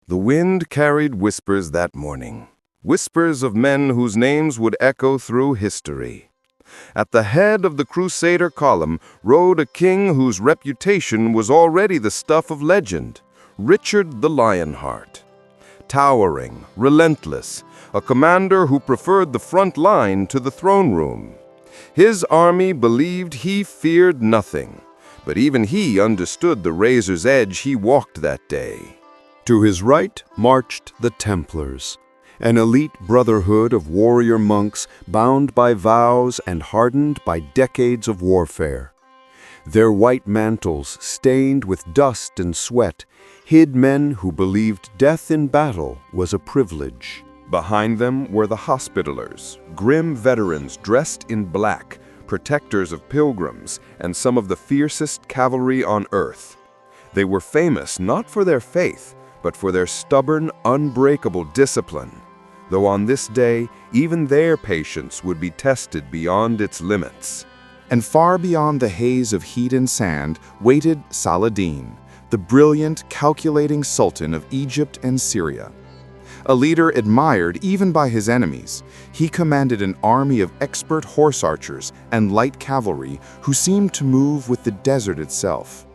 The wind carried whispers that morning, whispers of men whose names would echo through history. At the head of the Crusader column rode a king whose reputation was already the stuff of legend, Richard the Lionheart. Towering, relentless, a commander who preferred the front line to the throne room. His army believed he feared nothing, but even he understood the razor's edge he walked that day. To his right marched the Templars, an elite brotherhood of warrior monks bound by vows and hardened by decades of warfare. Their white mantles, stained with dust and sweat, hid men who believed death in battle was a privilege. Behind them were the Hospitallers, grim veterans dressed in black, protectors of pilgrims, and some of the fiercest cavalry on earth. They were famous not for their faith, but for their stubborn, unbreakable discipline, though on this day, even their patience would be tested beyond its limits. And far beyond the haze of heat and sand waited Saladin, the brilliant, calculating sultan of Egypt and Syria. A leader admired even by his enemies, he commanded an army of expert horse archers and light cavalry who seemed to move with the desert itself.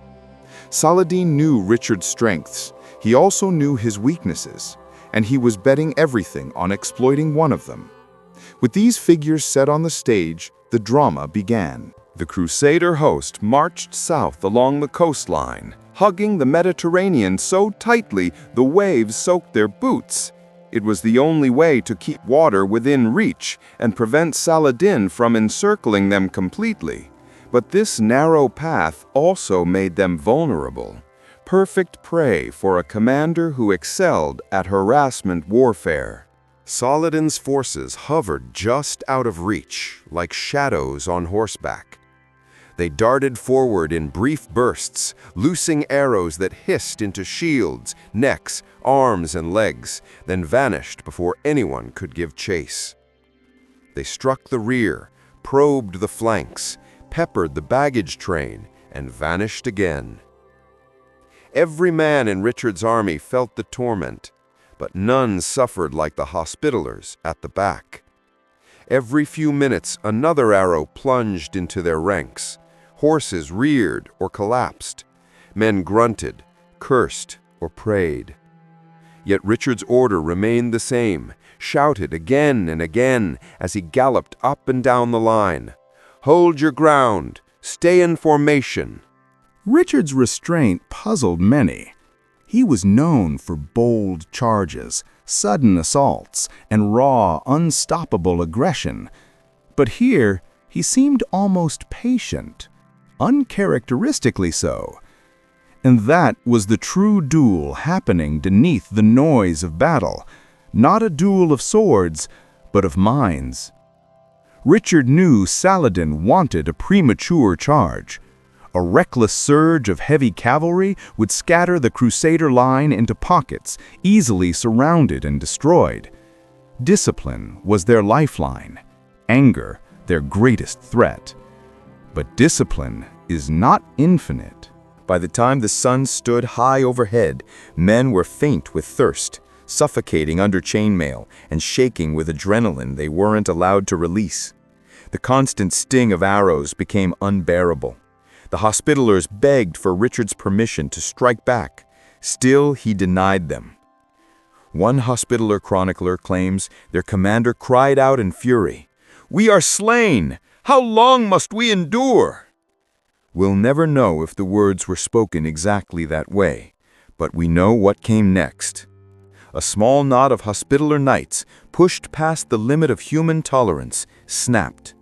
Saladin knew Richard's strengths. He also knew his weaknesses, and he was betting everything on exploiting one of them. With these figures set on the stage, the drama began. The Crusader host marched south along the coastline, hugging the Mediterranean so tightly the waves soaked their boots. It was the only way to keep water within reach and prevent Saladin from encircling them completely. But this narrow path also made them vulnerable. Perfect prey for a commander who excelled at harassment warfare. Saladin's forces hovered just out of reach, like shadows on horseback. They darted forward in brief bursts, loosing arrows that hissed into shields, necks, arms, and legs, then vanished before anyone could give chase. They struck the rear, probed the flanks, peppered the baggage train, and vanished again. Every man in Richard's army felt the torment, but none suffered like the Hospitallers at the back. Every few minutes, another arrow plunged into their ranks. Horses reared or collapsed. Men grunted, cursed, or prayed. Yet Richard's order remained the same, shouted again and again as he galloped up and down the line. Hold your ground, stay in formation. Richard's restraint puzzled many. He was known for bold charges, sudden assaults, and raw, unstoppable aggression. But here, he seemed almost patient, uncharacteristically so. And that was the true duel happening beneath the noise of battle, not a duel of swords, but of minds. Richard knew Saladin wanted a premature charge. A reckless surge of heavy cavalry would scatter the Crusader line into pockets, easily surrounded and destroyed. Discipline was their lifeline, anger their greatest threat. But discipline is not infinite. By the time the sun stood high overhead, men were faint with thirst, suffocating under chainmail, and shaking with adrenaline they weren't allowed to release. The constant sting of arrows became unbearable. The Hospitallers begged for Richard's permission to strike back. Still, he denied them. One Hospitaller chronicler claims their commander cried out in fury, "We are slain! How long must we endure?" We'll never know if the words were spoken exactly that way, but we know what came next. A small knot of Hospitaller knights, pushed past the limit of human tolerance, snapped.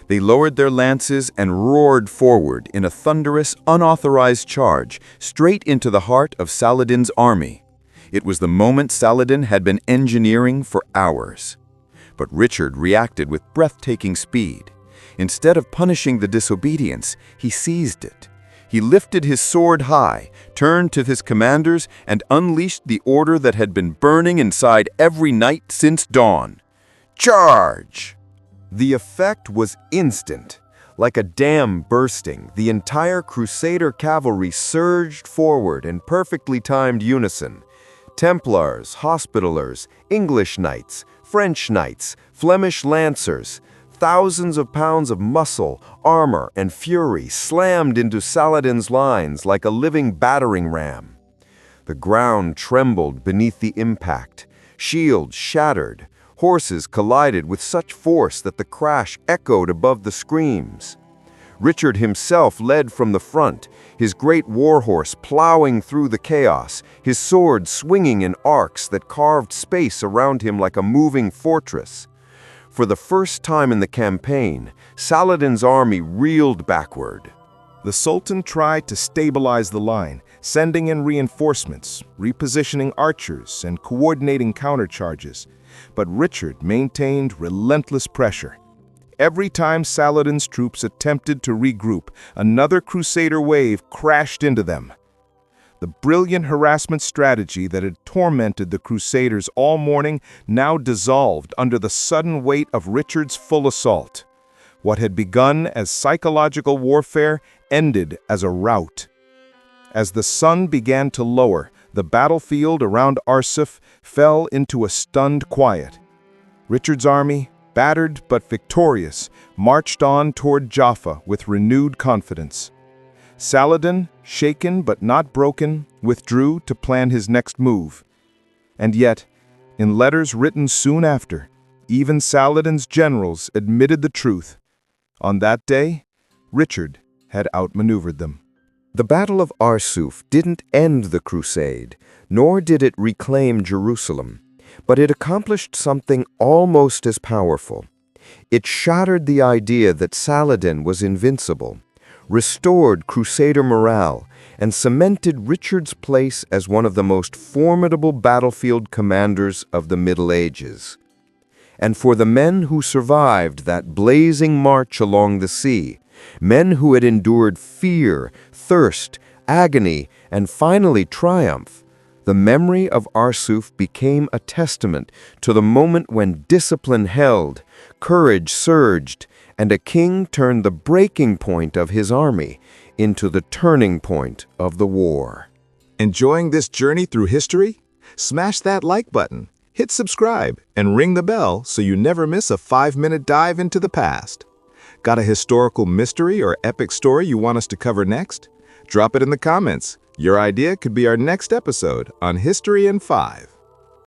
They lowered their lances and roared forward in a thunderous, unauthorized charge straight into the heart of Saladin's army. It was the moment Saladin had been engineering for hours. But Richard reacted with breathtaking speed. Instead of punishing the disobedience, he seized it. He lifted his sword high, turned to his commanders, and unleashed the order that had been burning inside every knight since dawn. Charge! The effect was instant. Like a dam bursting, the entire Crusader cavalry surged forward in perfectly timed unison. Templars, Hospitallers, English knights, French knights, Flemish lancers, thousands of pounds of muscle, armor, and fury slammed into Saladin's lines like a living battering ram. The ground trembled beneath the impact, shields shattered, horses collided with such force that the crash echoed above the screams. Richard himself led from the front, his great warhorse plowing through the chaos, his sword swinging in arcs that carved space around him like a moving fortress. For the first time in the campaign, Saladin's army reeled backward. The Sultan tried to stabilize the line, sending in reinforcements, repositioning archers, and coordinating countercharges. But Richard maintained relentless pressure. Every time Saladin's troops attempted to regroup, another Crusader wave crashed into them. The brilliant harassment strategy that had tormented the Crusaders all morning now dissolved under the sudden weight of Richard's full assault. What had begun as psychological warfare ended as a rout. As the sun began to lower, the battlefield around Arsuf fell into a stunned quiet. Richard's army, battered but victorious, marched on toward Jaffa with renewed confidence. Saladin, shaken but not broken, withdrew to plan his next move. And yet, in letters written soon after, even Saladin's generals admitted the truth. On that day, Richard had outmaneuvered them. The Battle of Arsuf didn't end the crusade, nor did it reclaim Jerusalem, but it accomplished something almost as powerful. It shattered the idea that Saladin was invincible, restored Crusader morale, and cemented Richard's place as one of the most formidable battlefield commanders of the Middle Ages. And for the men who survived that blazing march along the sea, men who had endured fear, thirst, agony, and finally triumph, the memory of Arsuf became a testament to the moment when discipline held, courage surged, and a king turned the breaking point of his army into the turning point of the war. Enjoying this journey through history? Smash that like button, hit subscribe, and ring the bell so you never miss a 5-minute dive into the past. Got a historical mystery or epic story you want us to cover next? Drop it in the comments. Your idea could be our next episode on History in 5.